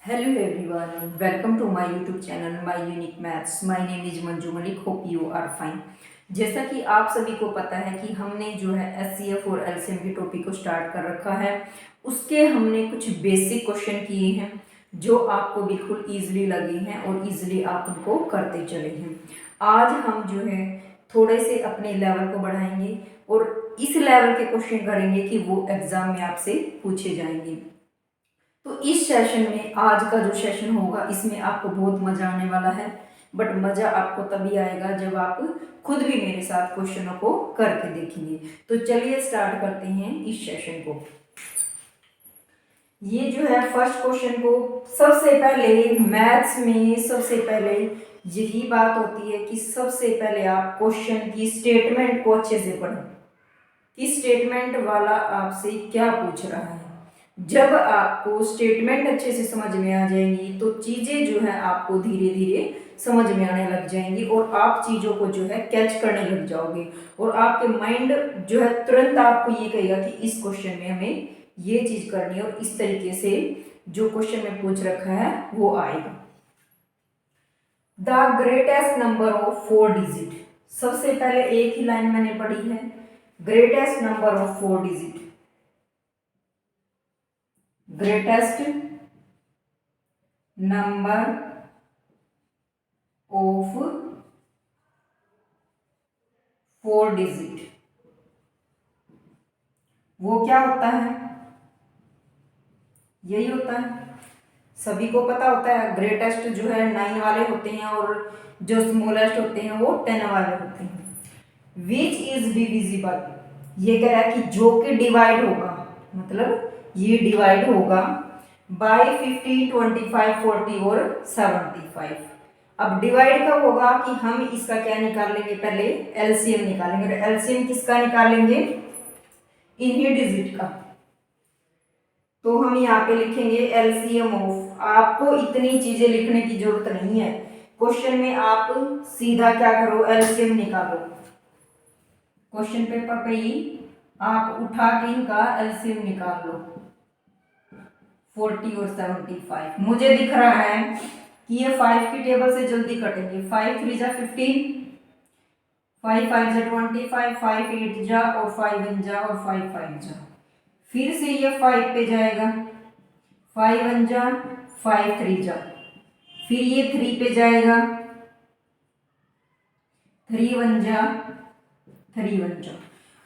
Hello everyone, welcome to my YouTube channel My Unique Maths. My name is Manju Malik. Hope you are fine. जैसा कि आप सभी को पता है कि हमने जो है SCF और LCM के टॉपिक को स्टार्ट कर रखा है. उसके हमने कुछ बेसिक क्वेश्चन किए हैं जो आपको बिल्कुल ईजिली लगे हैं और ईजिली आप उनको करते चले हैं. आज हम जो है थोड़े से अपने लेवल को बढ़ाएंगे और इस लेवल के क्वेश्चन करेंगे कि वो एग्जाम में आपसे पूछे जाएंगे. तो इस सेशन में आज का जो सेशन होगा इसमें आपको बहुत मजा आने वाला है. बट मजा आपको तभी आएगा जब आप खुद भी मेरे साथ क्वेश्चनों को करके देखेंगे. तो चलिए स्टार्ट करते हैं इस सेशन को. ये जो है फर्स्ट क्वेश्चन को सबसे पहले मैथ्स में सबसे पहले यही बात होती है कि सबसे पहले आप क्वेश्चन की स्टेटमेंट को अच्छे से पढ़ें कि स्टेटमेंट वाला आपसे क्या पूछ रहा है. जब आपको स्टेटमेंट अच्छे से समझ में आ जाएंगी तो चीज़ें जो है आपको धीरे धीरे समझ में आने लग जाएंगी और आप चीज़ों को जो है कैच करने लग जाओगे और आपके माइंड जो है तुरंत आपको ये कहेगा कि इस क्वेश्चन में हमें ये चीज़ करनी है और इस तरीके से जो क्वेश्चन में पूछ रखा है वो आएगा. The greatest number of 4 digit. सबसे पहले एक ही लाइन मैंने पढ़ी है, greatest number of 4 digit. Greatest number of 4 digit वो क्या होता है? यही होता है, सभी को पता होता है. ग्रेटेस्ट जो है 9 वाले होते हैं और जो स्मॉलेस्ट होते हैं वो 10 वाले होते हैं. विच इज डिविजिबल, ये कह रहा है कि जो कि डिवाइड होगा, मतलब ये डिवाइड होगा बाय 15, 25, 40 और 75. अब डिवाइड कब होगा कि हम इसका क्या निकाल लेंगे, पहले एलसीएम निकालेंगे. और एलसीएम किसका निकालेंगे? इन्हीं डिजिट का. तो हम यहाँ पे लिखेंगे एलसीएम ऑफ. आपको इतनी चीजें लिखने की जरूरत नहीं है. क्वेश्चन में आप सीधा क्या करो, एलसीएम निकालो. क्वेश्चन पेपर पे ही आप उठा के इनका एलसीएम निकाल लो. 40 और 75 मुझे दिख रहा है कि ये 5 की टेबल से जल्दी कटेंगे. 5 3 जा 15, 5 5 जा 25, 5 8 जा और 5 1 जा और 5 5 जा. फिर से ये 5 पे जाएगा, 5 1 जा 5 3 जा. फिर ये 3 पे जाएगा, 3 1 जा 3 1 जा.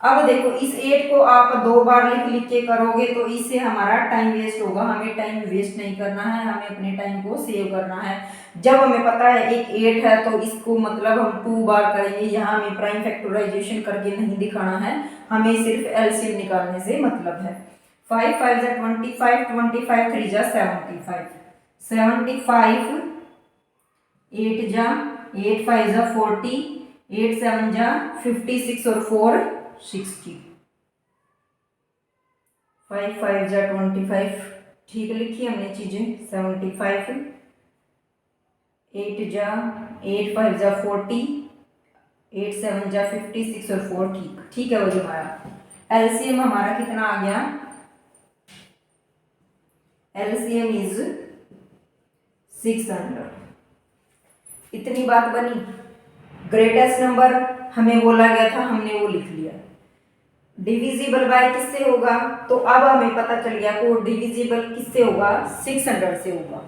अब देखो इस 8 को आप 2 बार लिख लिख के करोगे तो इससे हमारा टाइम वेस्ट होगा. हमें टाइम वेस्ट नहीं करना है, हमें अपने टाइम को सेव करना है. जब हमें पता है एक 8 है तो इसको मतलब हम 2 बार करेंगे. यहाँ हमें प्राइम फैक्टराइजेशन करके नहीं दिखाना है, हमें सिर्फ एलसीएम निकालने से मतलब है. 5 5 जा 25, 25 3 जा 75, 75 8 जा 8 5 जा 40, 8 7 जा 56 और 4 60. 5 5 जा 25, ठीक लिखी हमने चीजें. 75, 8 जा 8 5 जा 40, 8 7 जा 56 और 4 ठीक ठीक है. वही हमारा एलसीएम हमारा कितना आ गया? LCM is 600. इतनी बात बनी. ग्रेटेस्ट नंबर हमें बोला गया था, हमने वो लिख लिया. डिविजिबल बाय किससे होगा? तो अब हमें पता चल गया को डिविजिबल किससे होगा? 600 से होगा.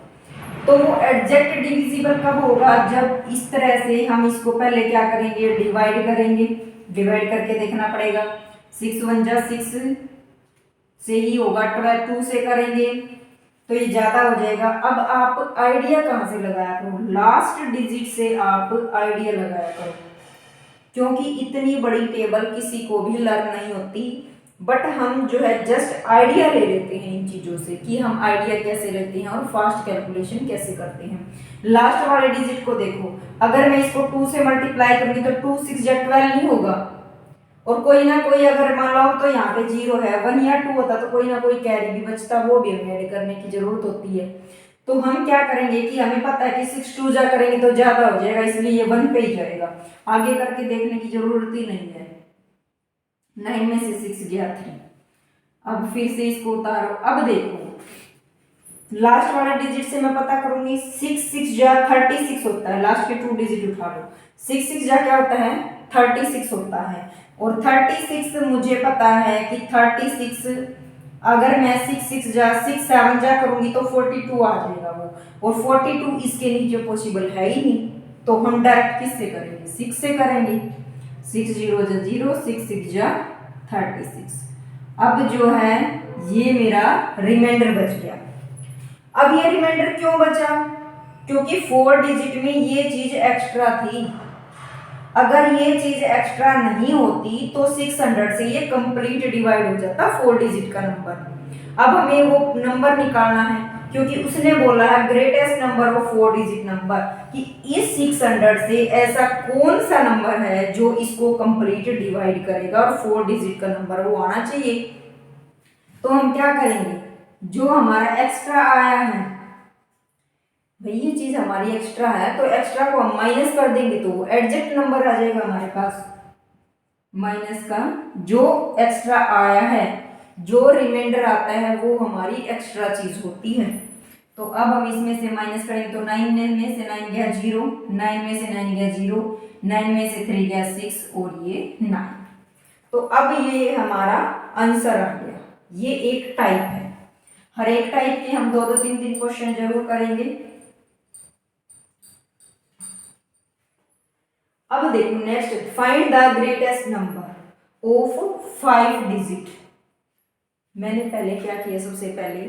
तो वो एग्जैक्ट डिविजिबल कब होगा? जब इस तरह से हम इसको पहले क्या करेंगे, डिवाइड करेंगे. डिवाइड करके देखना पड़ेगा. 6 1 जा 6 से ही होगा. 2 से करेंगे तो ये ज्यादा हो जाएगा. अब आप आइडिया कहाँ से लगाया करो? लास्ट डिजिट से आप आइडिया लगाया करो, क्योंकि इतनी बड़ी टेबल किसी को भी लर्न नहीं होती. बट हम जो है जस्ट आइडिया ले लेते हैं इन चीज़ों से कि हम आइडिया कैसे लेते हैं और फास्ट कैलकुलेशन कैसे करते हैं. लास्ट वाले डिजिट को देखो, अगर मैं इसको 2 से मल्टीप्लाई करूँगी तो 2 6 या 12 नहीं होगा. और कोई ना कोई अगर मान लो तो यहाँ पे 0 है, 1 या 2 होता तो कोई ना कोई कैरी भी बचता, वो भी हमें ऐड करने की जरूरत होती है. तो हम क्या करेंगे कि हमें पता है कि 6 2 जा करेंगे तो ज्यादा हो जाएगा, इसलिए ये 1 पे ही जाएगा. आगे करके देखने की जरूरत ही नहीं है. 9 में से 6 गया 3. अब फिर से इसको उतारो. अब देखो लास्ट वाला डिजिट से मैं पता करूंगी। 6 जा 36 होता है, लास्ट के 2 डिजिट उठा लो। 6 जा क्या होता है 36 होता है। और 36 मुझे पता है कि 36 अगर मैं 6 जा करूंगी तो 42 आ जाएगा वो, और 42 इसके नीचे पॉसिबल है ही नहीं, तो हम डायरेक्ट किससे करेंगे 6 से करेंगे। 6 0 जा 0, 6 जा 36। अब जो है ये मेरा रिमाइंडर बच गया। अब ये रिमाइंडर क्यों बचा, क्योंकि 4 डिजिट में ये चीज एक्स्ट्रा थी। अगर ये चीज एक्स्ट्रा नहीं होती तो 600 से ये कंप्लीट डिवाइड हो जाता 4 डिजिट का नंबर। अब हमें वो नंबर निकालना है, क्योंकि उसने बोला है greatest number of 4 digit number, कि इस 600 से ऐसा कौन सा नंबर है जो इसको कंप्लीट डिवाइड करेगा और 4 डिजिट का नंबर वो आना चाहिए। तो हम क्या करेंगे, जो हमारा एक्स्ट्रा आया है, भाई ये चीज हमारी एक्स्ट्रा है तो एक्स्ट्रा को हम माइनस कर देंगे तो वो एग्जैक्ट नंबर आ जाएगा हमारे पास। माइनस का जो एक्स्ट्रा आया है, जो रिमाइंडर आता है वो हमारी एक्स्ट्रा चीज होती है। तो अब हम इसमें से माइनस करेंगे तो 9 में से 9 गया 0, 9 में से 9 गया 0, 9 में से 3 गया 6 और ये 9। तो अब ये हमारा आंसर आ गया। ये एक टाइप है, हर एक टाइप के हम 2-2 3-3 क्वेश्चन जरूर करेंगे। अब देखो next, find the greatest number of 5 digit. मैंने पहले क्या किया, सबसे पहले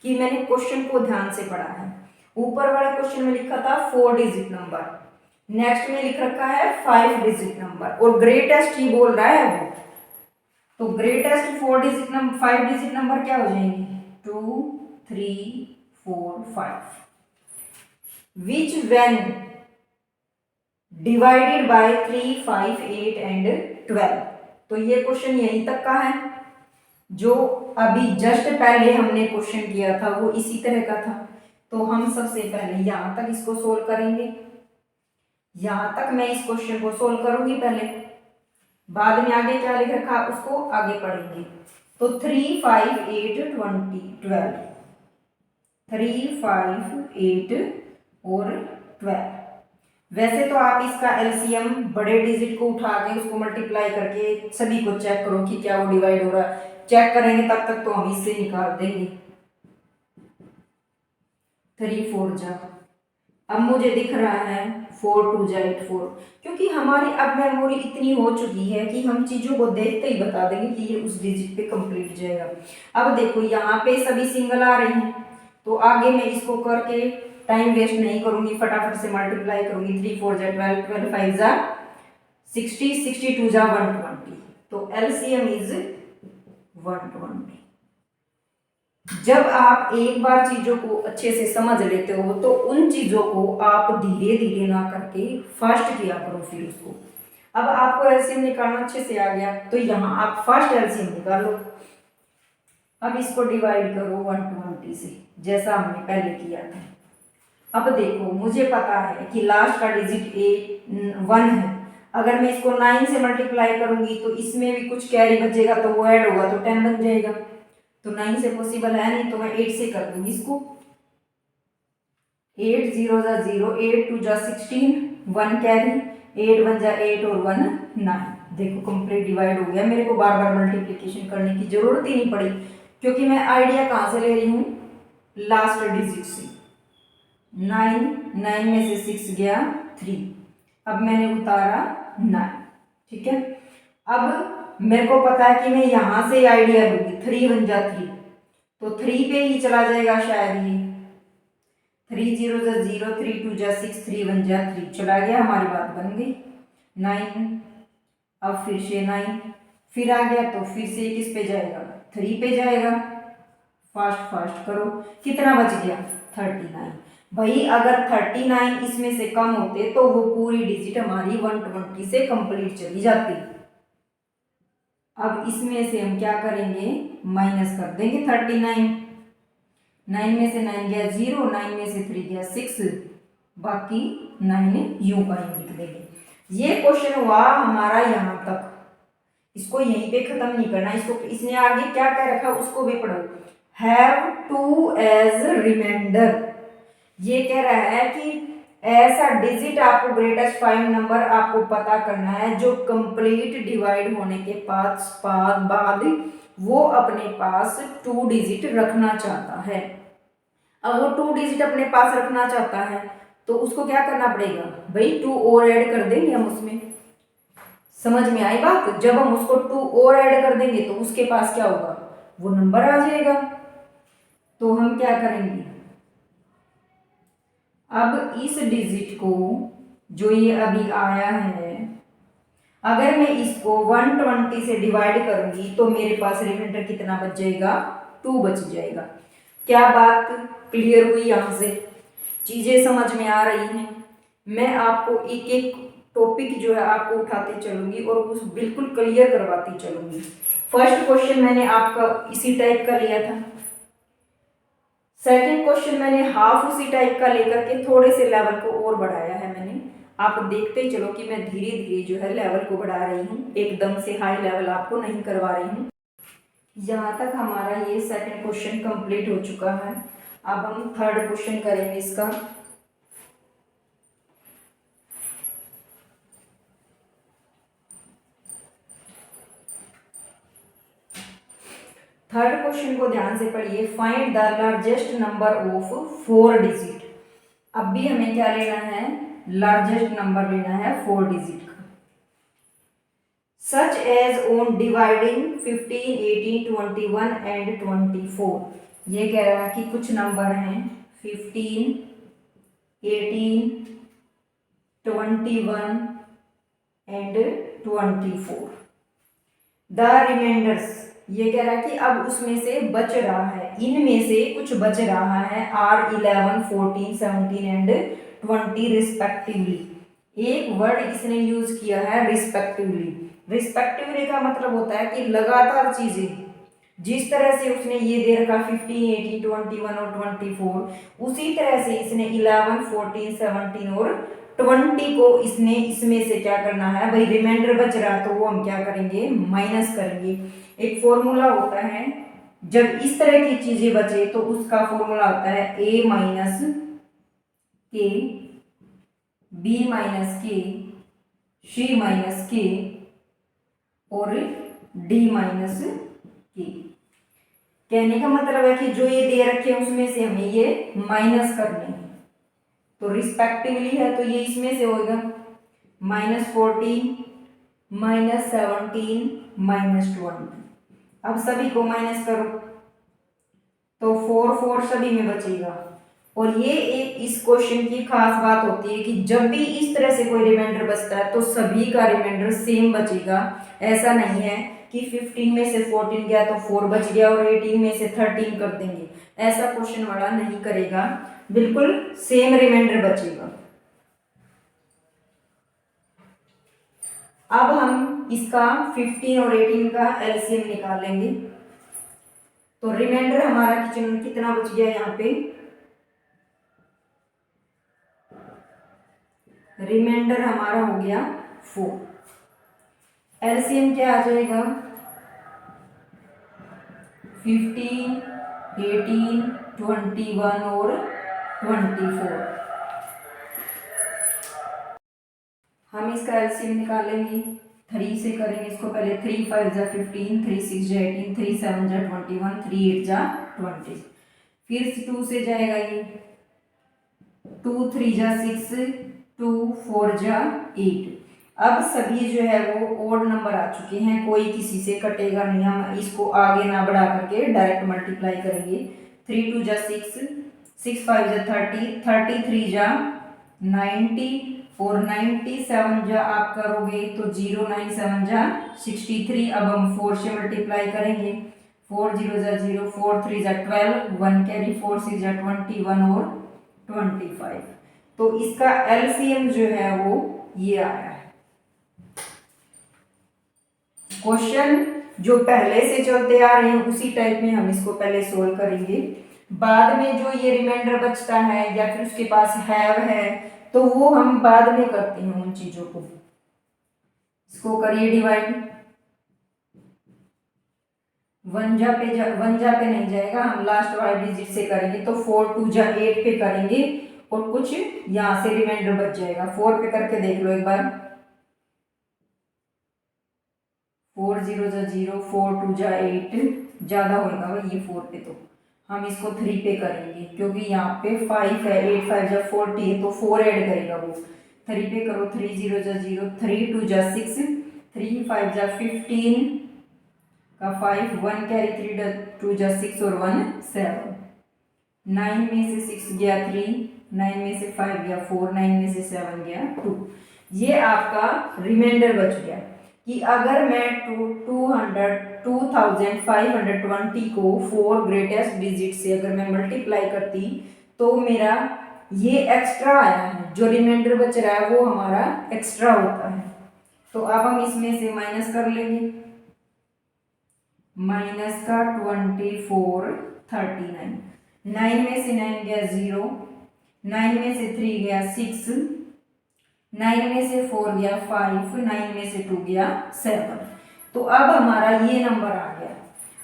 कि मैंने क्वेश्चन को ध्यान से पढ़ा है। ऊपर वाले क्वेश्चन में लिखा था 4 डिजिट नंबर, नेक्स्ट में लिख रखा है 5 डिजिट नंबर, और ग्रेटेस्ट ही बोल रहा है वो। तो greatest 4 digit number 5 digit number क्या हो जाएंगे 2 3 4 5, विच व्हेन डिवाइडेड बाय 3 5 8 एंड 12। तो ये क्वेश्चन यहीं तक का है। जो अभी जस्ट पहले हमने क्वेश्चन किया था वो इसी तरह का था। तो हम सबसे पहले यहां तक इसको सोल्व करेंगे, यहां तक मैं इस क्वेश्चन को सोल्व करूंगी पहले, बाद में आगे क्या लिख रखा उसको आगे पढ़ेंगे। तो 3 5 8 20 12, 3 5 8 और 12। वैसे तो आप इसका एलसीएम बड़े डिजिट को उठा के उसको मल्टीप्लाई करके सभी को चेक करो कि क्या वो डिवाइड हो रहा है, चेक करेंगे तब तक तो हम इससे निकाल देंगे। 3 4 जा, अब मुझे दिख रहा है 4 2 जा 8 4, क्योंकि हमारी अब मेमोरी इतनी हो चुकी है कि हम चीजों को देखते ही बता देंगे कि ये उस डिजिट पे कंप्लीट जाएगा। अब देखो यहाँ पे सभी सिंगल आ रहे हैं, तो आगे मैं इसको करके टाइम वेस्ट नहीं करूंगी, फटाफट से मल्टीप्लाई करूंगी। 3 4 जा 12, 12 5 जा 60, 62 जा 120। तो एलसीएम इज 120। जब आप एक बार चीजों को अच्छे से समझ लेते हो तो उन चीजों को आप धीरे धीरे ना करके फास्ट किया करो फिर उसको। अब आपको एलसीएम निकालना अच्छे से आ गया तो यहाँ आप फास्ट एलसीएम निकालो। अब इसको डिवाइड करो 120 से, जैसा हमने पहले किया था। अब देखो मुझे पता है कि लास्ट का डिजिट 1 है, अगर मैं इसको 9 से मल्टीप्लाई करूंगी तो इसमें भी कुछ कैरी बचेगा तो वो ऐड होगा तो 10 बन जाएगा। तो 9 से पॉसिबल है नहीं तो मैं 8 से कर दूंगी इसको। 8 0 जा 0, 8 2 जा 16, 1 कैरी, 8 1 जा 8 और 1 9। देखो कंप्लीट डिवाइड हो गया, मेरे को बार बार मल्टीप्लिकेशन करने की जरूरत ही नहीं पड़ी, क्योंकि मैं आइडिया कहाँ से ले रही हूँ लास्ट डिजिट से। 9 9 में से 6 गया 3, अब मैंने उतारा 9, ठीक है। अब मेरे को पता है कि मैं यहां से आइडिया लूंगी, 3 1 जा 3, तो 3 पे ही चला जाएगा शायद ये। 3 0 जा 0, 3 2 जा 6, 3 1 जा 3 चला गया, हमारी बात बन गई। 9, अब फिर से 9 फिर आ गया तो फिर से किस पे जाएगा 3 पे जाएगा। फास्ट फास्ट करो, कितना बच गया 39। भाई अगर 39 इसमें से कम होते तो वो पूरी डिजिट हमारी 120 से कंप्लीट चली जाती। अब इसमें से हम क्या करेंगे माइनस कर देंगे 39। 9 में से 9 गया 0, 9 में से 3 गया 6, बाकी 9 यूं का यूं लिख देंगे। ये क्वेश्चन हुआ हमारा यहाँ तक, इसको यहीं पे खत्म नहीं करना, इसको इसने आगे क्या कह रखा उसको भी पढ़ो। Have to as reminder. ये कह रहा है कि ऐसा डिजिट आपको ग्रेटेस्ट 5 नंबर आपको पता करना है जो कंप्लीट डिवाइड होने के बाद वो अपने पास 2 डिजिट रखना चाहता है। अब वो 2 डिजिट अपने पास रखना चाहता है तो उसको क्या करना पड़ेगा भाई, 2 और ऐड कर देंगे हम उसमें। समझ में आई बात? जब हम उसको 2 और ऐड कर देंगे तो उसके पास क्या होगा, वो नंबर आ जाएगा। तो हम क्या करेंगे, अब इस डिजिट को जो ये अभी आया है, अगर मैं इसको 120 से डिवाइड करूंगी तो मेरे पास रिमाइंडर कितना बच जाएगा, 2 बच जाएगा। क्या बात क्लियर हुई? यहां से चीजें समझ में आ रही हैं। मैं आपको एक एक टॉपिक जो है आपको उठाते चलूंगी और उस बिल्कुल क्लियर करवाती चलूंगी। फर्स्ट क्वेश्चन मैंने आपका इसी टाइप का लिया था, सेकंड क्वेश्चन मैंने हाफ उसी टाइप का लेकर के थोड़े से लेवल को और बढ़ाया है मैंने। आप देखते चलो कि मैं धीरे धीरे जो है लेवल को बढ़ा रही हूँ, एकदम से हाई लेवल आपको नहीं करवा रही हूँ। यहाँ तक हमारा ये सेकंड क्वेश्चन कंप्लीट हो चुका है। अब हम थर्ड क्वेश्चन करेंगे इसका। थर्ड क्वेश्चन को ध्यान से पढ़िए। Find the largest number of 4 digit. अब भी हमें क्या लेना है, लार्जेस्ट नंबर लेना है 4 डिजिट का। Such as on dividing 15, 18, 21 and 24। ये कह रहा है कि कुछ नंबर हैं 15, 18, 21 एंड 24। द रिमाइंडर्स, ये कह रहा है कि अब उसमें से बच रहा है, इनमें से कुछ बच रहा है, आर 11, 14, 17 एंड 20 रिस्पेक्टिवली। एक वर्ड इसने यूज किया है रिस्पेक्टिवली। रिस्पेक्टिवली का मतलब होता है कि लगातार चीजें, जिस तरह से उसने ये दे रखा 15, 18, 21 और 24, उसी तरह से इसने 11, 14, 17 और 20 को इसने इसमें से क्या करना है भाई, रिमाइंडर बच रहा तो वो हम क्या करेंगे, माइनस करेंगे। एक फॉर्मूला होता है, जब इस तरह की चीजें बचे तो उसका फॉर्मूला होता है ए माइनस के, बी माइनस के, सी माइनस के और डी माइनस के। कहने का मतलब है कि जो ये दे रखे हैं उसमें से हमें ये माइनस करने हैं। तो रिस्पेक्टिवली है तो ये इसमें से होगा -14, -17, -20। अब सभी को माइनस करो तो 4 4 सभी में बचेगा। और ये एक इस क्वेश्चन की खास बात होती है कि जब भी इस तरह से कोई रिमाइंडर बचता है तो सभी का रिमाइंडर सेम बचेगा। ऐसा नहीं है कि 15 में से 14 गया तो 4 बच गया और 18 में से 13 कर देंगे, ऐसा क्वेश्चन वाला नहीं करेगा, बिल्कुल सेम रिमाइंडर बचेगा। अब हम इसका 15 और 18 का एलसीएम निकालेंगे। तो रिमाइंडर हमारा कितना बच गया, यहाँ पे रिमाइंडर हमारा हो गया 4। एलसीएम क्या आ जाएगा, 15, 18, 21 और 24। हम इसका एलसीएम निकालेंगे, 3 से करेंगे इसको पहले। 3 5 जा 15, 3 6 जा 18, 3 7 जा 21, 3 8 जा 20। फिर 2 से जाएगा ये, 2 3 जा 6, 2 4 जा 8। अब सभी जो है वो ओड नंबर आ चुके हैं, कोई किसी से कटेगा नहीं। हम इसको आगे ना बढ़ा करके डायरेक्ट मल्टीप्लाई करेंगे। 3 2 जा 6, 6 5 जा 30, 33 जा 90 और 97 जा आप करोगे तो 0 9 7 जा 63। अब हम 4 से मल्टीप्लाई करेंगे, 4 0 जा 0, 4 3 जा 12, 1 कैरी, 4 6 जा 21 और 25। तो इसका एलसीएम जो है वो ये आया है। क्वेश्चन जो पहले से चलते आ रहे हैं उसी टाइप में हम इसको पहले सोल्व करेंगे। बाद में जो ये रिमाइंडर बचता है या फिर उसके पास हैव है तो वो हम बाद में करते हैं उन चीजों को। इसको करिए डिवाइड, वन जा पे नहीं जाएगा, हम लास्ट वाले डिजिट से करेंगे। तो 4 2 जा 8 पे करेंगे और कुछ यहाँ से रिमाइंडर बच जाएगा। 4 पे करके देख लो एक बार। 4 0 जा 0, 4 2 जा 8, ज़्यादा होगा भाई ये 4 पे। तो हम इसको 3 पे करेंगे क्योंकि यहाँ पे 5 है, 8 5 जा 40 है तो 4 ऐड करेगा वो। 3 पे करो। 3 0 जा 0, 3 2 जा 6, 3 5 जा 15 का 5, 1 कैरी, 3 2 जा 6 और 1 7। 9 में से 6 गया 3, 9 में से 5 गया 4, 9 में से 7 गया 2। ये आपका रिमाइंडर बच गया कि अगर मैं 2520 को 4 ग्रेटेस्ट डिजिट से अगर मैं मल्टीप्लाई करती तो मेरा ये एक्स्ट्रा आया है, जो रिमाइंडर बच रहा है वो हमारा एक्स्ट्रा होता है। तो अब हम इसमें से माइनस कर लेंगे। माइनस का 24 39, 9 में से 9 गया 0, 9 में से 3 गया 6, 9 में से 4 गया 5, 9 में से 2 गया 7। तो अब हमारा ये नंबर आ गया।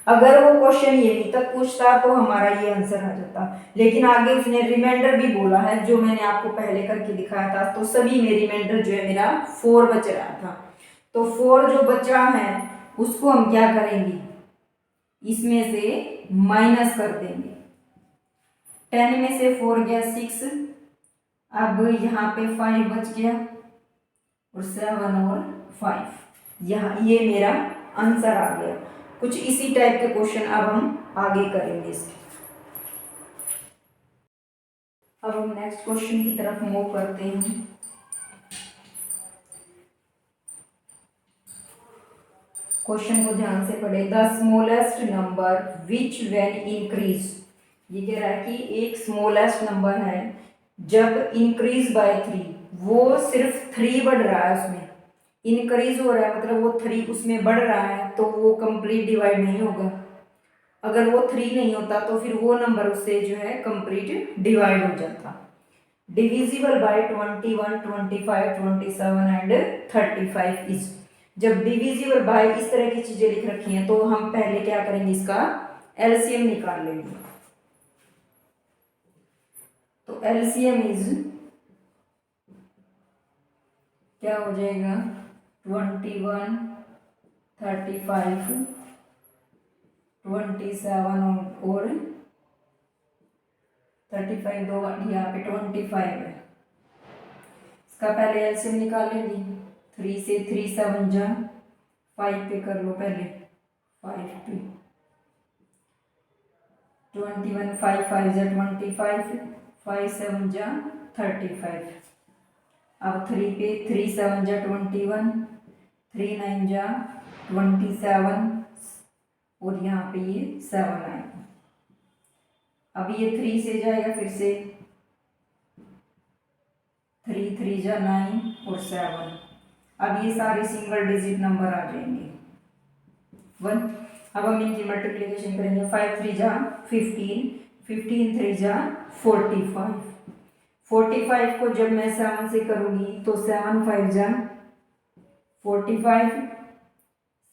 अगर वो क्वेश्चन यही तक पूछता तो हमारा ये आंसर आ जाता, लेकिन आगे उसने रिमाइंडर भी बोला है जो मैंने आपको पहले करके दिखाया था। तो सभी में रिमाइंडर जो है मेरा 4 बच रहा था। तो 4 जो बचा है उसको हम क्या करेंगे, इसमें से माइनस कर देंगे। 10 में से 4 गया 6, अब यहाँ पे 5 बच गया और 7 और 5, यहाँ ये मेरा आंसर आ गया। कुछ इसी टाइप के क्वेश्चन अब हम आगे करेंगे इसके। अब हम नेक्स्ट क्वेश्चन की तरफ मूव करते हैं। क्वेश्चन को ध्यान से पढ़े। The smallest number which when increase, ये कह रहा है कि एक स्मॉलेस्ट नंबर है जब इंक्रीज बाय 3, वो सिर्फ 3 बढ़ रहा है, उसमें इंक्रीज हो रहा है मतलब वो 3 उसमें बढ़ रहा है, तो वो कंप्लीट डिवाइड नहीं होगा। अगर वो 3 नहीं होता तो फिर वो नंबर उससे जो है कंप्लीट डिवाइड हो जाता। डिविजिबल बाय 21 25 27 एंड 35 इज, जब डिविजिबल बाय इस तरह की चीजें लिख रखी हैं तो हम पहले क्या करेंगे, इसका एलसीएम निकाल लेंगे। तो एलसीएम इज क्या हो जाएगा, 21 35 27 और 35, दो यहाँ पे 25 है। इसका पहले एलसीएम निकालेंगे। 3 से 3 7 जा 5 पे कर लो पहले, 5 पे 21, 5 5 जा 25, 5 7 जा 35। अब 3 पे 3 7 जा 21, 3 9 जा 27 और यहाँ पे ये 7 आएगा। अब ये 3 से जाएगा फिर से, 3 3 जा 9 और 7। अब ये सारे सिंगल डिजिट नंबर आ जाएंगे 1। अब हम इनकी मल्टीप्लिकेशन करेंगे। 5 3 जा 15, 15 3 जा 45, 45 को जब मैं 7 से करूँगी तो 7 5 जा 45,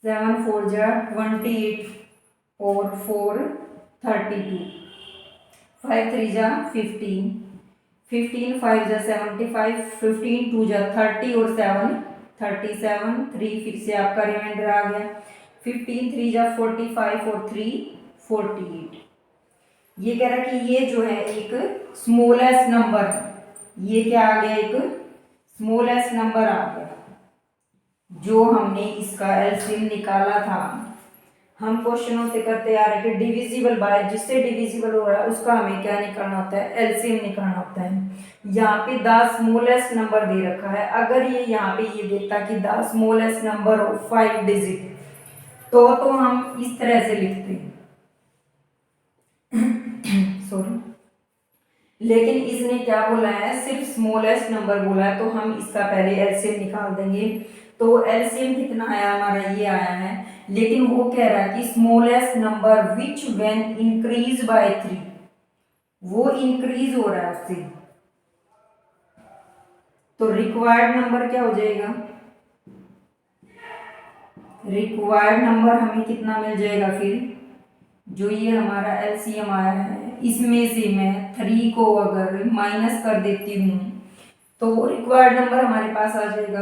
7 4 जा 28 और 4 32, 5 3 जा 15, 15 5 जा 75, 15 2 जा 30 और 7 37, 3 फिर से आपका रिमाइंडर आ गया। 15 3 जा 45 और 3 48। ये कह रहा है कि ये जो है एक स्मॉलेस्ट नंबर है। ये क्या आ गया, एक स्मॉलेस्ट नंबर आ गया जो हमने इसका एलसीएम निकाला था। हम क्वेश्चनों से करते आ रहे कि डिविजिबल बाय, जिससे डिविजिबल हो रहा है उसका हमें क्या निकालना होता है, एलसीएम निकालना होता है। यहाँ पे द स्मॉलेस्ट नंबर दे रखा है। अगर ये यहाँ पे ये देता कि the smallest number of 5 digit, तो हम इस तरह से लिखते हैं सॉरी, लेकिन इसने क्या बोला है, सिर्फ स्मॉलेस्ट नंबर बोला है, तो हम इसका पहले एलसीएम निकाल देंगे। तो एलसीएम कितना आया हमारा, ये आया है। लेकिन वो कह रहा है कि smallest number which when increase by 3, वो इंक्रीज हो रहा है उससे, तो रिक्वायर्ड नंबर क्या हो जाएगा, रिक्वायर्ड नंबर हमें कितना मिल जाएगा फिर जो ये हमारा एलसीएम आया है, इसमें से मैं 3 को अगर माइनस कर देती हूँ तो रिक्वायर्ड नंबर हमारे पास आ जाएगा।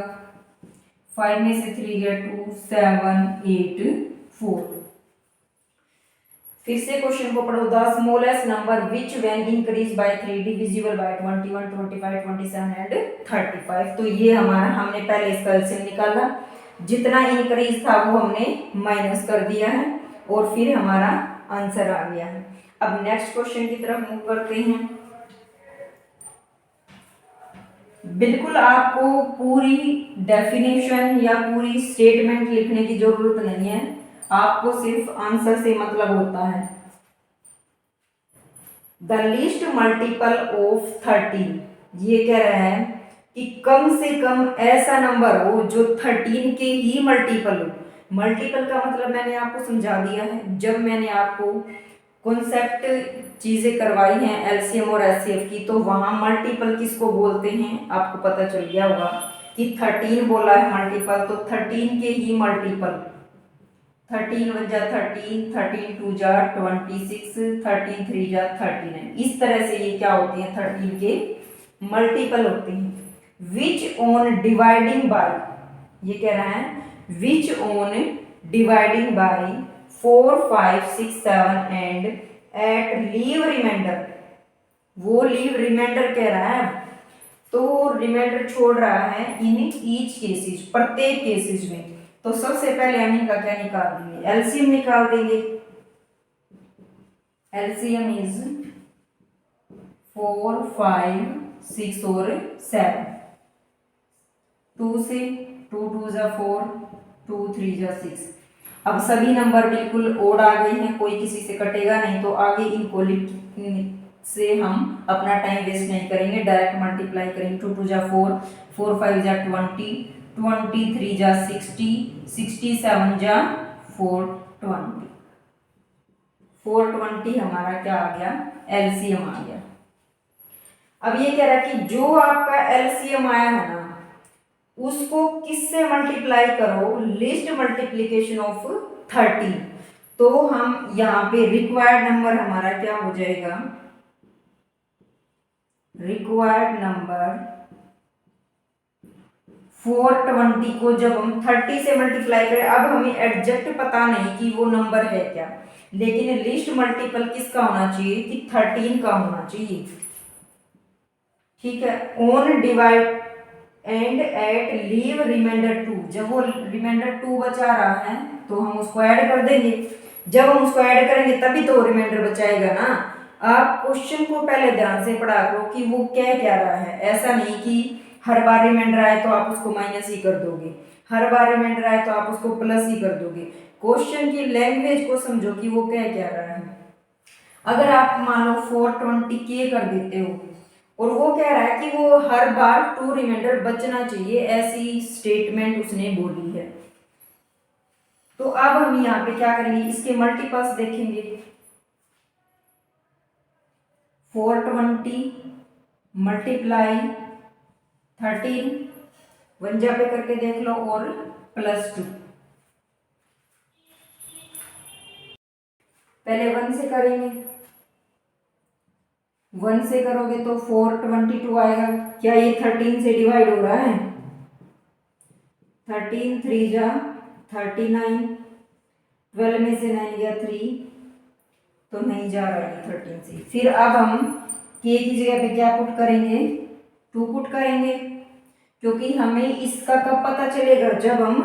5 में से 3 गया 2, 7, 8, 4। फिर से क्वेश्चन को पढ़ो। The smallest number which when increase by 3 divisible by 21, 25, 27 and 35। तो ये हमारा हमने पहले इसका एलसीएम निकाला, जितना इंक्रीज था वो हमने माइनस कर दिया है और फिर हमारा आंसर आ गया है। अब नेक्स्ट क्वेश्चन की तरफ मूव करते हैं। बिल्कुल आपको पूरी डेफिनेशन या पूरी स्टेटमेंट लिखने की जरूरत नहीं है, आपको सिर्फ आंसर से मतलब होता है। द लीस्ट मल्टीपल ऑफ 13, ये कह रहा है कि कम से कम ऐसा नंबर हो जो 13 के ही मल्टीपल हो। मल्टीपल का मतलब मैंने आपको समझा दिया है, जब मैंने आपको कॉन्सेप्ट चीजें करवाई हैं एलसीएम और एचसीएफ की, तो वहां मल्टीपल किसको बोलते हैं आपको पता चल गया होगा कि 13 बोला है मल्टीपल, तो 13 के ही मल्टीपल। 13 1 जा 13, 13 2 जा 26, 13 3 जा 39। इस तरह से ये क्या होते हैं 13 के मल्टीपल होते हैं। विच ऑन डिवाइडिंग बाय, ये कह रहा है which on dividing by 4 5 6 7 and eight leave remainder, वो लीव रिमाइंडर कह रहा है, तो रिमाइंडर छोड़ रहा है इन ईच केसेस, प्रत्येक केसेस में। तो सबसे पहले हम इनका क्या निकाल देंगे, एलसीएम निकाल देंगे। एलसीएम इज 4 5 6 और 7। 2 से 2 2 जा 4, 2 3 जा 6। अब सभी नंबर बिल्कुल ओड आ गए हैं, कोई किसी से कटेगा नहीं, तो आगे इनको लिख से हम अपना टाइम वेस्ट नहीं करेंगे, डायरेक्ट मल्टीप्लाई करेंगे। 2 2 जा 4, 4 5 जा 20, 23 जा 60, 67 जा 420। 420 हमारा क्या आ गया, एलसीएम आ गया। अब ये कह रहा है कि जो आपका एलसीएम आया है ना, उसको किससे मल्टीप्लाई करो, लिस्ट मल्टीप्लीकेशन ऑफ 13। तो हम यहाँ पे रिक्वायर्ड नंबर हमारा क्या हो जाएगा, रिक्वायर्ड नंबर 420 को जब हम 30 से मल्टीप्लाई करें, अब हमें एग्जैक्ट पता नहीं कि वो नंबर है क्या, लेकिन लिस्ट मल्टीपल किसका होना चाहिए कि 13 का होना चाहिए। ठीक है, on divide and eight leave reminder 2, जब वो रिमाइंडर 2 बचा रहा है तो हम उसको ऐड कर देंगे। जब हम उसको ऐड करेंगे तभी तो रिमाइंडर बचाएगा ना। आप क्वेश्चन को पहले ध्यान से पढ़ा करो कि वो क्या रहा है। ऐसा नहीं कि हर बार रिमाइंडर आए तो आप उसको माइनस ही कर दोगे, हर बार रिमाइंडर आए तो आप उसको प्लस ही कर दोगे। क्वेश्चन की लैंग्वेज को समझो कि वो क्या रहा है। अगर आप मान लो 420 के कर देते हो और वो कह रहा है कि वो हर बार 2 रिमाइंडर बचना चाहिए, ऐसी स्टेटमेंट उसने बोली है। तो अब हम यहाँ पे क्या करेंगे, इसके मल्टीपल्स देखेंगे। 420 मल्टीप्लाई 13, 1 जा पे करके देख लो और +2। पहले 1 से करेंगे, 1 से करोगे तो 422 आएगा। क्या ये 13 से डिवाइड हो रहा है, 13 3 जा 39, 12 में से 9 गया 3, तो नहीं जा रहा है 13 से। फिर अब हम के की जगह पे क्या पुट करेंगे, 2 पुट करेंगे, क्योंकि हमें इसका कब पता चलेगा, जब हम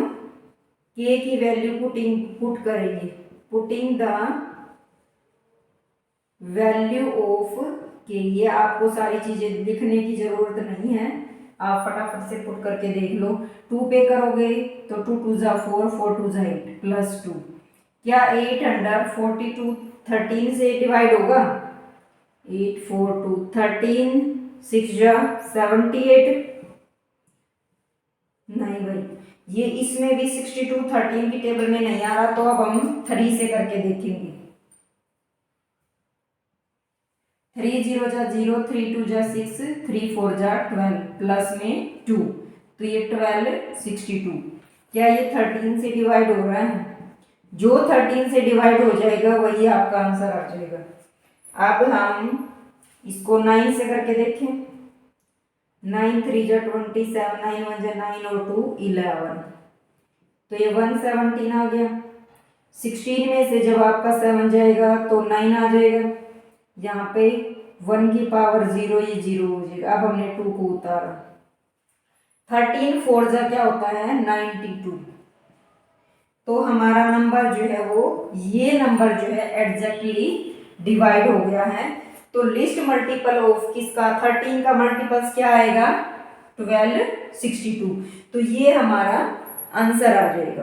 के की वैल्यू पुट करेंगे। पुटिंग द वैल्यू ऑफ के, ये आपको सारी चीजें लिखने की जरूरत नहीं है, आप फटाफट से पुट करके देख लो। 2 पे करोगे तो 2 2 जा 4, 4 2 जा 8 +2। क्या 842 13 से डिवाइड होगा, 842 13, 6 जा 78, नहीं भाई, ये इसमें भी 62 13 की टेबल में नहीं आ रहा, तो अब हम 3 से करके देखेंगे। 3 0 जा 0, 3 2 जा 6, 3 4 जा 12, प्लस में 2, तो ये 12 62। क्या ये 13 से डिवाइड हो रहा है, जो 13 से डिवाइड हो जाएगा वही आपका आंसर आ जाएगा। अब हम इसको 9 से करके देखें। 9 3 जा 27, 9 1 जा 9 और 2 11, तो ये 117 आ गया। 16 में से जब आपका 7 जाएगा तो 9 आ जाएगा। यहाँ पे 1 की पावर 0, ये 0 हो जाएगा। अब हमने 2 को उतारा। 13 4 जा क्या होता है 92। तो हमारा नंबर जो है वो ये नंबर जो है एग्जैक्टली डिवाइड हो गया है। तो लिस्ट मल्टीपल ऑफ किसका 13 का मल्टीपल्स क्या आएगा 1262। तो ये हमारा आंसर आ जाएगा।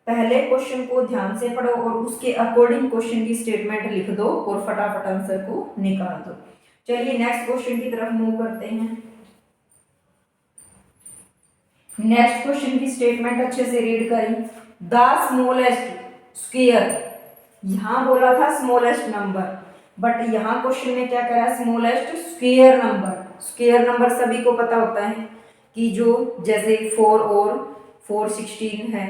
पहले क्वेश्चन को ध्यान से पढ़ो और उसके अकॉर्डिंग क्वेश्चन की स्टेटमेंट लिख दो और फटाफट आंसर को निकाल दो। चलिए नेक्स्ट क्वेश्चन की तरफ मूव करते हैं। नेक्स्ट क्वेश्चन की स्टेटमेंट अच्छे से रीड करें। द स्मॉलेस्ट स्क्वायर, यहां बोला था स्मॉलेस्ट नंबर, बट यहां क्वेश्चन में क्या करा smallest square number. Square number सभी को पता होता है कि जो जैसे 4 और 4 16 है,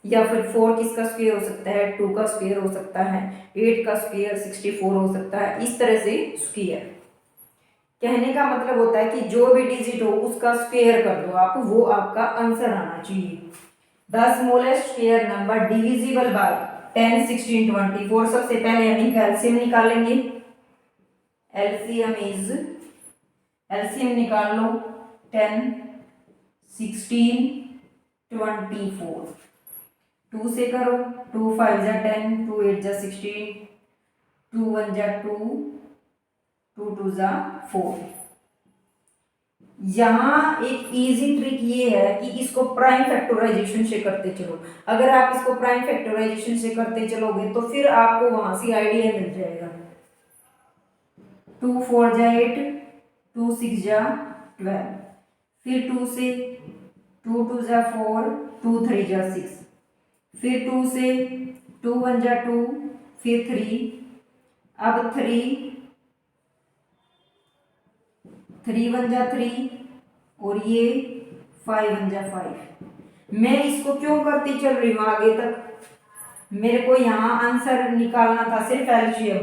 या फिर 4 किसका स्क्वायर हो सकता है 2 का स्क्वायर हो सकता है, 8 का स्क्वायर 64 हो सकता है। इस तरह से स्क्वायर कहने का मतलब होता है कि जो भी डिजिट हो उसका स्क्वायर कर दो आप, वो आपका आंसर आना चाहिए। The smallest square number divisible by 10 16 24। सबसे पहले हम एलसीएम निकालेंगे। एलसीएम निकाल लो 10 16 24। 2 से करो, 2 5 जा 10, 2 8 जा 16, 2 1 जा 2, 2 2 जा 4। यहाँ एक इजी ट्रिक ये है कि इसको प्राइम फैक्टराइजेशन से करते चलो। अगर आप इसको प्राइम फैक्टराइजेशन से करते चलोगे तो फिर आपको वहां से आइडिया मिल जाएगा। 2 4 जा 8, 2 6 जा 12, फिर 2 से 2 2 जा 4, 2 3 जा 6, फिर 2 से 2 1 जा 2, फिर 3, अब 3 1 जा 3 और ये 5 1 जा 5। मैं इसको क्यों करती चल रही हूँ आगे तक, मेरे को यहाँ आंसर निकालना था सिर्फ एलसीएम।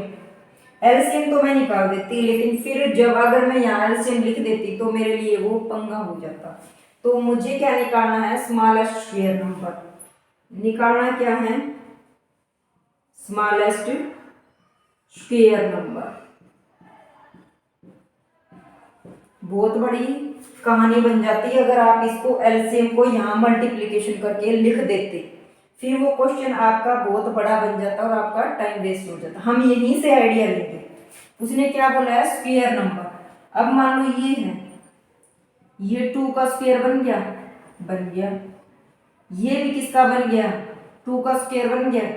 एलसीएम तो मैं निकाल देती, लेकिन फिर जब अगर मैं यहाँ एलसीएम लिख देती तो मेरे लिए वो पंगा हो जाता। तो मुझे क्या निकालना है स्मॉलेस्ट स्क्वायर नंबर। निकालना क्या है स्मॉलेस्ट स्क्वायर नंबर। बहुत बड़ी कहानी बन जाती है अगर आप इसको एलसीएम को यहाँ मल्टीप्लिकेशन करके लिख देते, फिर वो क्वेश्चन आपका बहुत बड़ा बन जाता और आपका टाइम वेस्ट हो जाता। हम यहीं से आइडिया लेंगे। उसने क्या बोला है स्क्वायर नंबर। अब मान लो ये है, ये 2 का स्क्वायर बन गया, ये भी किसका बन गया 2 का स्क्वायर बन गया।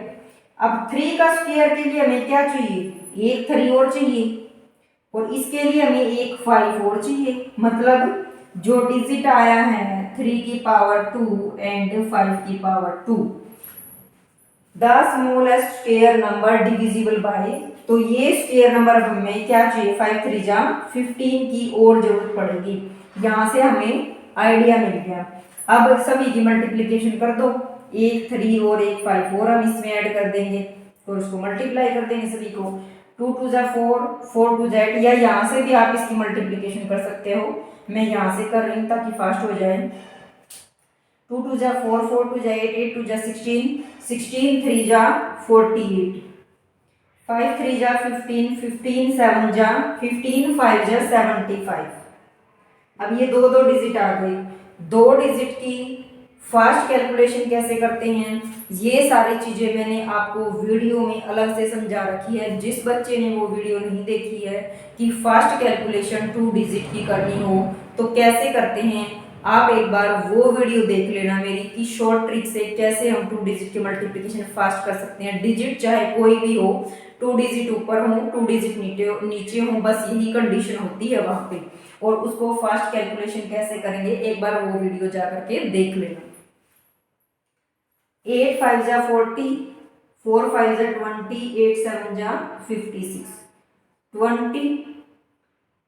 अब 3 का स्क्वायर के लिए हमें क्या चाहिए एक 3 और चाहिए, और इसके लिए हमें एक 5 और चाहिए। मतलब जो डिजिट आया है 3 की पावर 2 एंड 5 की power 2। The smallest square number divisible by, तो ये स्क्वायर नंबर हमें क्या चाहिए 5 3 जा 15 की और जरूरत पड़ेगी। यहाँ से हमें आइडिया मिल गया। अब सभी की मल्टीप्लिकेशन कर दो, एक 3 और एक 5 और हम इसमें ऐड कर देंगे और उसको मल्टीप्लाई कर देंगे सभी को। 2 2 जा 4, 4 2 जा 8, या यहाँ से भी आप इसकी मल्टीप्लिकेशन कर सकते हो। मैं यहाँ से कर रही हूँ ताकि फास्ट हो जाए। 2 2 जा 4, 4 2 जा 8, 8 2 जा 16, 16 3 जा 48, 5 3 जा 15, 15 7 जा 15, 5 जा 75। अब ये दो डिजिट आ गई। 2 डिजिट की फास्ट कैलकुलेशन कैसे करते हैं ये सारी चीजें मैंने आपको वीडियो में अलग से समझा रखी है। जिस बच्चे ने वो वीडियो नहीं देखी है कि फास्ट कैलकुलेशन 2 डिजिट की करनी हो तो कैसे करते हैं, आप एक बार वो वीडियो देख लेना मेरी कि शॉर्ट ट्रिक से कैसे हम 2 डिजिट की मल्टीप्लिकेशन फास्ट कर सकते हैं। डिजिट चाहे कोई भी हो, 2 डिजिट ऊपर हो 2 डिजिट नीचे हो, बस यही कंडीशन होती है वहां पे। और उसको फास्ट कैलकुलेशन कैसे करेंगे एक बार वो वीडियो जा करके देख लेना। 8 5 जा 40, 4 5 जा 20, 8 7 जा 56, 20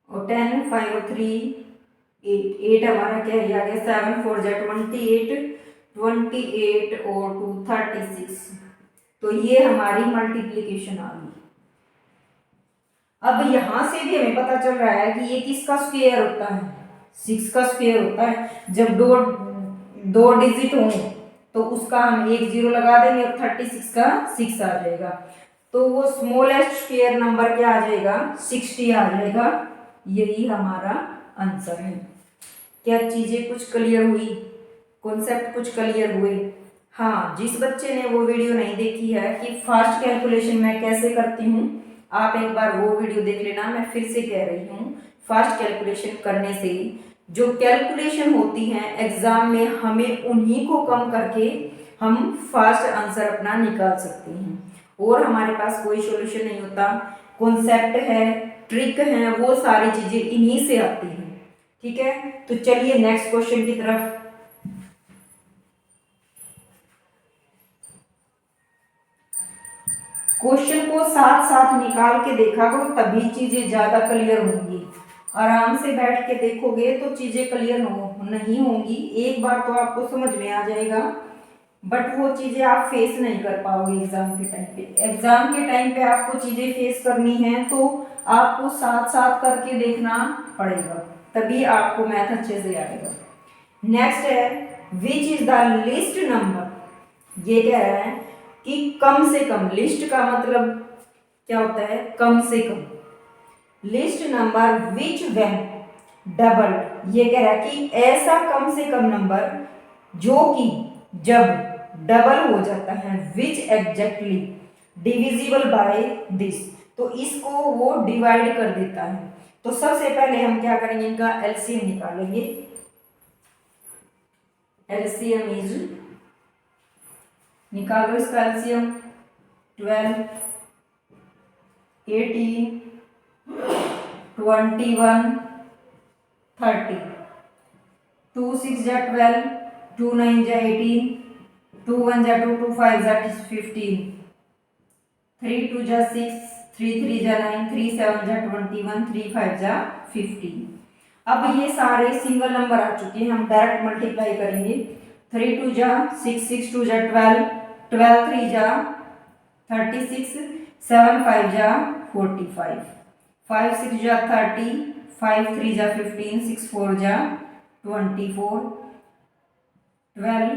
और 10 5 और 3 8, 8 हमारा क्या आ गया 7 4 जा 28, 28 और 2 36, तो ये हमारी मल्टीप्लिकेशन आ गई। अब यहां से भी हमें पता चल रहा है कि ये किसका स्क्वायर होता है, 6 का स्क्वायर होता है। जब दो डिजिट हो तो उसका हम एक 0 लगा देंगे और 36 का 6 आ जाएगा, तो वो स्मॉलेस्ट स्क्वायर नंबर क्या आ जाएगा, 60 आ जाएगा। यही हमारा आंसर है। क्या चीजें कुछ क्लियर हुई, कॉन्सेप्ट कुछ क्लियर हुए? हाँ, जिस बच्चे ने वो वीडियो नहीं देखी है कि फास्ट कैलकुलेशन मैं कैसे करती हूँ, आप एक बार वो वीडियो देख लेना। मैं फिर से कह रही हूँ, फास्ट कैलकुलेशन करने से जो कैलकुलेशन होती हैं एग्जाम में, हमें उन्हीं को कम करके हम फास्ट आंसर अपना निकाल सकते हैं, और हमारे पास कोई सॉल्यूशन नहीं होता। कॉन्सेप्ट है, ट्रिक है, वो सारी चीजें इन्हीं से आती हैं। ठीक है, तो चलिए नेक्स्ट क्वेश्चन की तरफ। क्वेश्चन को साथ साथ निकाल के देखा करो, तभी चीजें ज्यादा क्लियर होंगी। आराम से बैठ के देखोगे तो चीजें क्लियर नहीं होंगी। एक बार तो आपको समझ में आ जाएगा, बट वो चीजें आप फेस नहीं कर पाओगे एग्जाम के टाइम पे। एग्जाम के टाइम पे आपको चीजें फेस करनी है तो आपको साथ साथ करके देखना पड़ेगा, तभी आपको मैथ अच्छे से आएगा। नेक्स्ट है, which is the list number. ये कह रहा है कि कम से कम, लिस्ट का मतलब क्या होता है, कम से कम। Least number which when double, ये कह रहा है कि ऐसा कम से कम नंबर जो कि जब डबल हो जाता है, विच एग्जैक्टली डिविजिबल बाय दिस, तो इसको वो डिवाइड कर देता है। तो सबसे पहले हम क्या करेंगे, इनका एलसीएम निकालेंगे। एलसीएम इज, निकालो इसका एलसीएम, 12, 18, 21, 30, 2 6 जा 12, 2 9 जा 18, 2 1 जा 2, 2 5 जा 15, 3 2 जा 6, 3 3 जा 9, 3 7 जा 21, 3 5 जा 15। अब ये सारे सिंगल नंबर आ चुके हैं, हम डायरेक्ट मल्टीप्लाई करेंगे। 3 2 जा 6, 6 2 जा 12, 12 3 जा 36, 7 5 जा 45, 5 6 जा 30, 5 3 जा 15, 6 4 जा 24, 12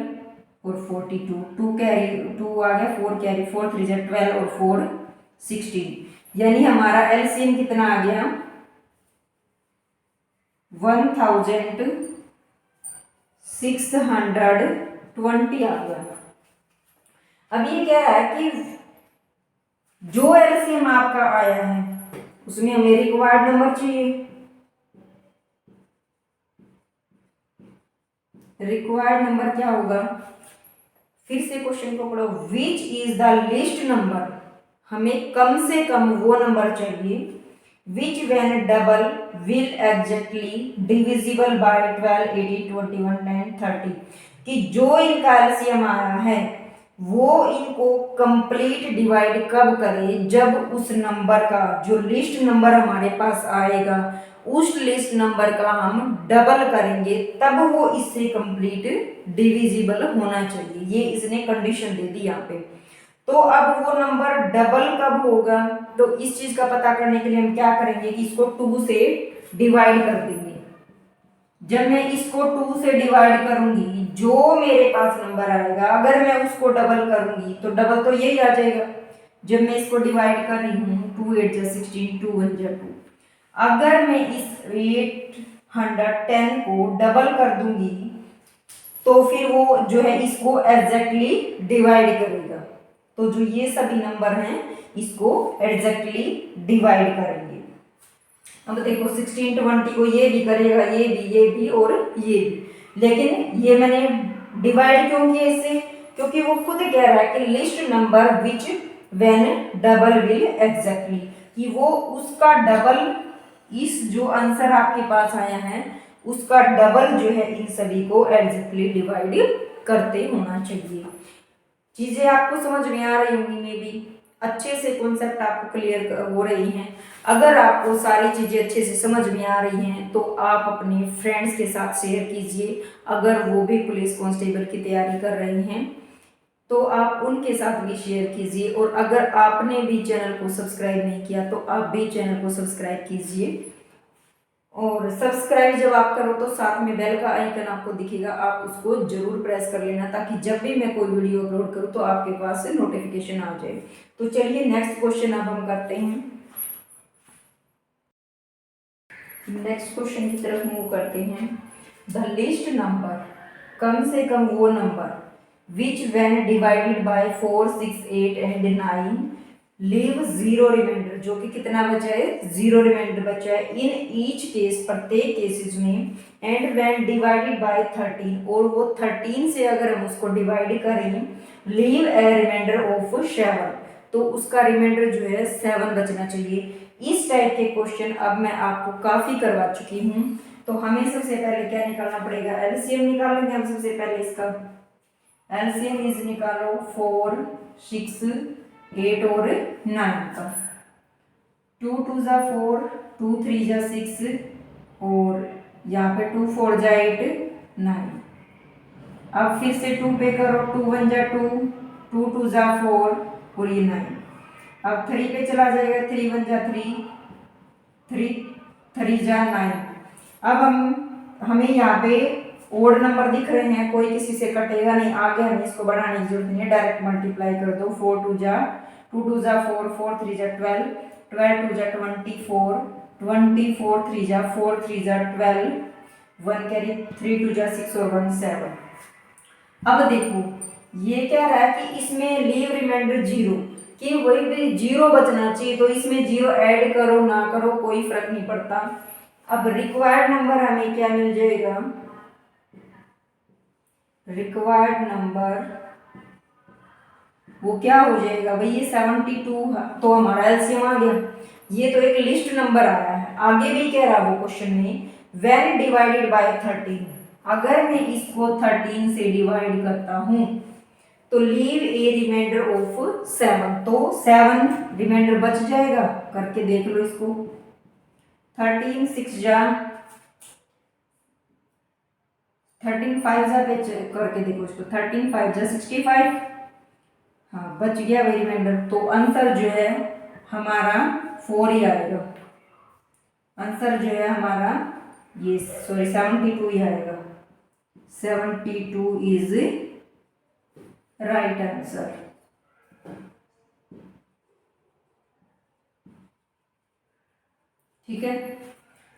और 42, 2 कैरी 2 आ गया, 4 कैरी, 4 3 जा 12 और 4 16। यानी हमारा एलसीएम कितना आ गया, 1620 आ गया। अब ये कह रहा है कि जो एलसीएम आपका आया है उसमें हमें रिक्वायर्ड नंबर चाहिए। रिक्वायर्ड नंबर क्या होगा, फिर से क्वेश्चन को पढ़ो। Which is the list number, हमें कम से कम वो नंबर चाहिए, विच when double will exactly divisible by 12, 18, 21, 10, 30, कि जो इनका एलसीएम आया है वो इनको कंप्लीट डिवाइड कब करे, जब उस नंबर का, जो लिस्ट नंबर हमारे पास आएगा उस लिस्ट नंबर का हम डबल करेंगे, तब वो इससे कंप्लीट डिविजिबल होना चाहिए। ये इसने कंडीशन दे दी यहाँ पे। तो अब वो नंबर डबल कब होगा, तो इस चीज का पता करने के लिए हम क्या करेंगे कि इसको 2 से डिवाइड कर देंगे। जब मैं इसको 2 से डिवाइड करूंगी, जो मेरे पास नंबर आएगा अगर मैं उसको डबल करूंगी तो डबल तो यही आ जाएगा। जब मैं इसको डिवाइड कर रही हूँ, 2 8 जा 16, 2 1 जा 2, अगर मैं इस 810 को डबल कर दूंगी तो फिर वो जो है इसको एग्जैक्टली डिवाइड करेगा। तो जो ये सभी नंबर हैं इसको एग्जैक्टली डिवाइड करेंगे। अब देखो 16 20 को ये भी करेगा, ये भी और ये भी, लेकिन ये मैंने डिवाइड क्यों किया इससे, क्योंकि वो खुद कह रहा है कि list number which when double will exactly, कि वो उसका डबल, इस जो आंसर आपके पास आया है उसका डबल जो है इन सभी को एग्जैक्टली डिवाइड करते होना चाहिए। चीजें आपको समझ में आ रही होंगी, मे भी अच्छे से कॉन्सेप्ट आपको क्लियर हो रही हैं। अगर आपको सारी चीजें अच्छे से समझ में आ रही हैं तो आप अपने फ्रेंड्स के साथ शेयर कीजिए, अगर वो भी पुलिस कांस्टेबल की तैयारी कर रहे हैं तो आप उनके साथ भी शेयर कीजिए। और अगर आपने भी चैनल को सब्सक्राइब नहीं किया तो आप भी चैनल को सब्सक्राइब कीजिए। और सब्सक्राइब जब आप करो तो साथ में बेल का आइकन आपको दिखेगा, आप उसको जरूर प्रेस कर लेना, ताकि जब भी मैं कोई वीडियो अपलोड करूँ तो आपके पास से नोटिफिकेशन आ जाए। तो चलिए नेक्स्ट क्वेश्चन अब हम करते हैं। नेक्स्ट क्वेश्चन की तरफ मूव करते हैं। द लिस्ट नंबर, कम से कम वो number which when divided by 4, 6, 8 and 9 leave zero reminder, जो कि कितना बचा है, जीरो रिमाइंडर बचा है। इन ईच केस, प्रत्येक केसेस में, एंड व्हेन डिवाइडेड बाय 13, और वो 13 से अगर हम उसको डिवाइड करें, लीव ए रिमाइंडर ऑफ 7, तो उसका रिमाइंडर जो है 7 बचना चाहिए। इस टाइप के क्वेश्चन अब मैं आपको काफी करवा चुकी हूँ। तो हमें सबसे पहले क्या निकालना पड़ेगा, एलसीएम निकालेंगे हम सबसे पहले। इसका एलसीएम इज निकालो 4, 6, 8 और 9 का। 2 2 जा 4, 2 3 जा 6, और यहाँ पे 2 4 जा 8, 9। अब फिर से 2 पे करो, 2 1 जा 2, 2 2 जा 4 और ये 9। अब 3 पे चला जाएगा, 3 1 जा 3, 3 3 जा 9। अब हमें यहाँ पे ओड नंबर दिख रहे हैं, कोई किसी से कटेगा नहीं, आगे हमें इसको बढ़ाने की जरूरत नहीं है, डायरेक्ट मल्टीप्लाई कर दो। 4 2 जा 4, 4 3 जा 12, 12 2 जा 24, 24 3 जा 4 3 जा 12, 1 कैरी, 3 2 जा 6 और 1 7। अब देखो ये क्या रहा है कि इसमें लीव रिमाइंडर जीरो, कि वही भी जीरो बचना चाहिए, तो इसमें जीरो ऐड करो ना करो कोई फर्क नहीं पड़ता। अब रिक्वायर्ड नंबर हमें क्या मिल जाएगा, रिक्वायर्ड नंबर वो क्या हो जाएगा भाई, ये 72 तो हमारा एलसीएम आ गया। ये तो एक लिस्ट नंबर आया है। आगे भी कह रहा वो क्वेश्चन में, व्हेन डिवाइडेड बाय 13, अगर मैं इसको 13 से डिवाइड करता हूं तो लीव ए रिमाइंडर ऑफ 7, तो 7 रिमाइंडर बच जाएगा। करके देख लो इसको, 13 6 जा 13 5 जा पे करके देखो इसको, 13 5 जा 65, हाँ बच गया वही रिमाइंडर। तो आंसर जो है हमारा 4 ही आएगा। आंसर जो है हमारा ये 72 ही आएगा। 72 इज राइट आंसर। ठीक है,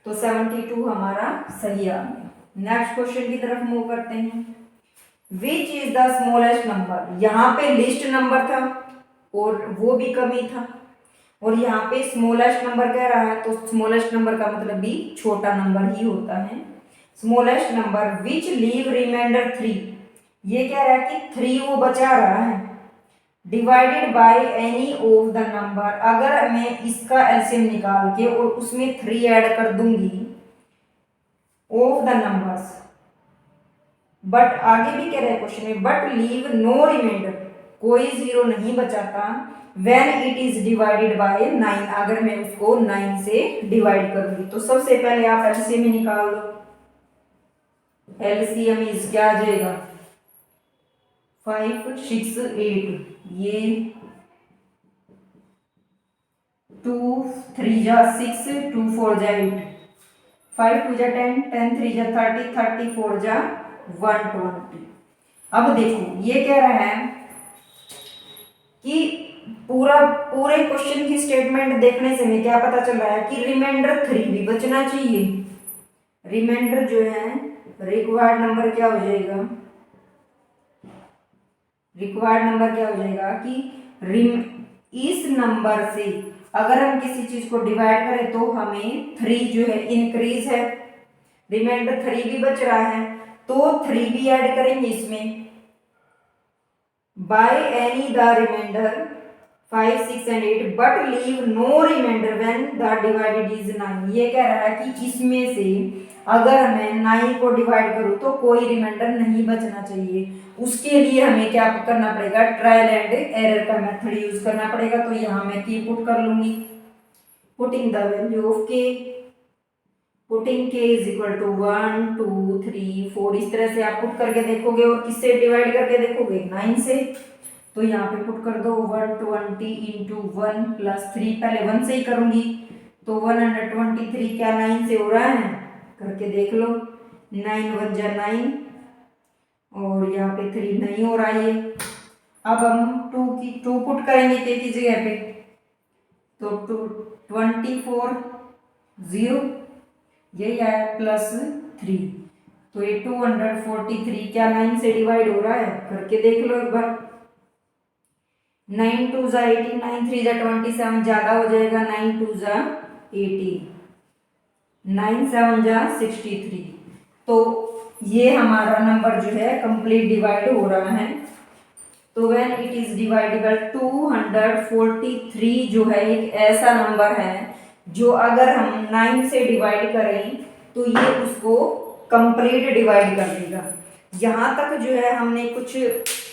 तो 72 हमारा सही आ गया। नेक्स्ट क्वेश्चन की तरफ मूव करते हैं। Which is the smallest number, यहाँ पे लिस्ट नंबर था और वो भी कम ही था, और यहाँ पे स्मॉलेस्ट नंबर कह रहा है, तो स्मॉलेस्ट नंबर का मतलब भी छोटा नंबर ही होता है। Smallest number which leave remainder 3, ये कह रहा है कि 3 वो बचा रहा है, divided by any of the number, अगर मैं इसका एलसीएम निकाल के और उसमें 3 ऐड कर दूंगी ऑफ द नंबर्स, बट आगे भी कह रहे हैं क्वेश्चन में, बट लीव नो रिमाइंडर, कोई जीरो नहीं बचाता, when it is divided by 9, अगर मैं उसको 9 से डिवाइड करूंगी। तो सबसे पहले आप एलसीएम निकाल लो। एलसीएम इज क्या आ जाएगा, 5 6 8, ये 2 3 जा 6, 2 4 जा 8, 5 2 जा 10, 10 3 जा 30, 34 जा 120। अब देखो ये कह रहा है कि पूरे क्वेश्चन की स्टेटमेंट देखने से हमें क्या पता चल रहा है कि रिमाइंडर 3 भी बचना चाहिए। रिमाइंडर जो है रिक्वायर्ड नंबर क्या हो जाएगा, रिक्वायर्ड नंबर क्या हो जाएगा कि इस नंबर से अगर हम किसी चीज को डिवाइड करें तो हमें 3 जो है इंक्रीज है, रिमाइंडर 3 भी बच रहा है, तो 3 भी ऐड करेंगे इसमें। By any the reminder 5 6 and 8 but leave no reminder when the divided is 9, ये कह रहा है कि इसमें से अगर मैं 9 को डिवाइड करूं तो कोई रिमाइंडर नहीं बचना चाहिए। उसके लिए हमें क्या करना पड़ेगा, ट्रायल एंड एरर का मेथड यूज करना पड़ेगा। तो यहाँ मैं की पुट कर लूंगी, पुटिंग द वैल्यू ऑफ के, पुटिंग के इज इक्वल टू 1 2 3 4, इस तरह से आप पुट करके देखोगे और किससे डिवाइड करके देखोगे, 9 से। तो यहाँ पे पुट कर दो 120 इंटू 1 प्लस 3, पहले 1 से ही करूँगी तो 123 क्या 9 से हो रहा है, करके देख लो। 9 1 जा 9 और यहाँ पे 3 नहीं हो रहा है ये। अब हम 2 पुट करेंगे के की जगह पे, तो 24 0 यही आया प्लस 3, तो ये 243 क्या 9 से डिवाइड हो रहा है, करके देख लो एक बार। 9 2 जा 18, 9 3 जा 27, ज़्यादा हो जाएगा, 9 2 जा 18, 9 7 जा 63। तो ये हमारा नंबर जो है कंप्लीट डिवाइड हो रहा है। तो व्हेन इट इज डिवाइडेबल 243 जो है एक ऐसा नंबर है जो अगर हम 9 से डिवाइड करें तो ये उसको कंप्लीट डिवाइड कर देगा। यहाँ तक जो है हमने कुछ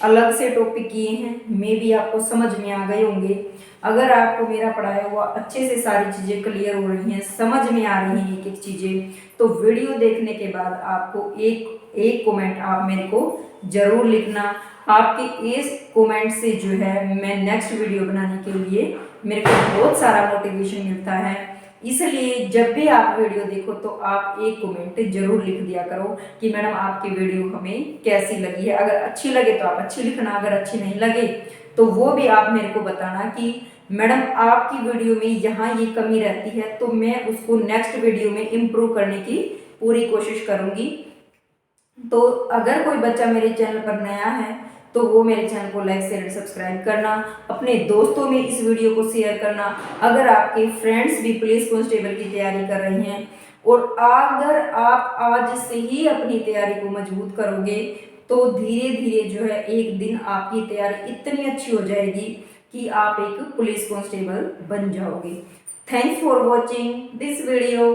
अलग से टॉपिक किए हैं, मे भी आपको समझ में आ गए होंगे। अगर आपको मेरा पढ़ाया हुआ अच्छे से सारी चीज़ें क्लियर हो रही हैं, समझ में आ रही हैं एक एक चीज़ें, तो वीडियो देखने के बाद आपको एक कमेंट आप मेरे को ज़रूर लिखना। आपके इस कमेंट से जो है मैं नेक्स्ट वीडियो बनाने के लिए मेरे को बहुत सारा मोटिवेशन मिलता है। इसलिए जब भी आप वीडियो देखो तो आप एक कमेंट जरूर लिख दिया करो कि मैडम आपकी वीडियो हमें कैसी लगी है। अगर अच्छी लगे तो आप अच्छी लिखना, अगर अच्छी नहीं लगे तो वो भी आप मेरे को बताना कि मैडम आपकी वीडियो में यहाँ ये कमी रहती है, तो मैं उसको नेक्स्ट वीडियो में इम्प्रूव करने की पूरी कोशिश करूँगी। तो अगर कोई बच्चा मेरे चैनल पर नया है तो वो मेरे चैनल को लाइक शेयर सब्सक्राइब करना, अपने दोस्तों में इस वीडियो को शेयर करना। अगर आपके फ्रेंड्स भी पुलिस कांस्टेबल की तैयारी कर रहे हैं और अगर आप आज से ही अपनी तैयारी को मजबूत करोगे तो धीरे धीरे जो है एक दिन आपकी तैयारी इतनी अच्छी हो जाएगी कि आप एक पुलिस कांस्टेबल बन जाओगे। Thanks for watching this video.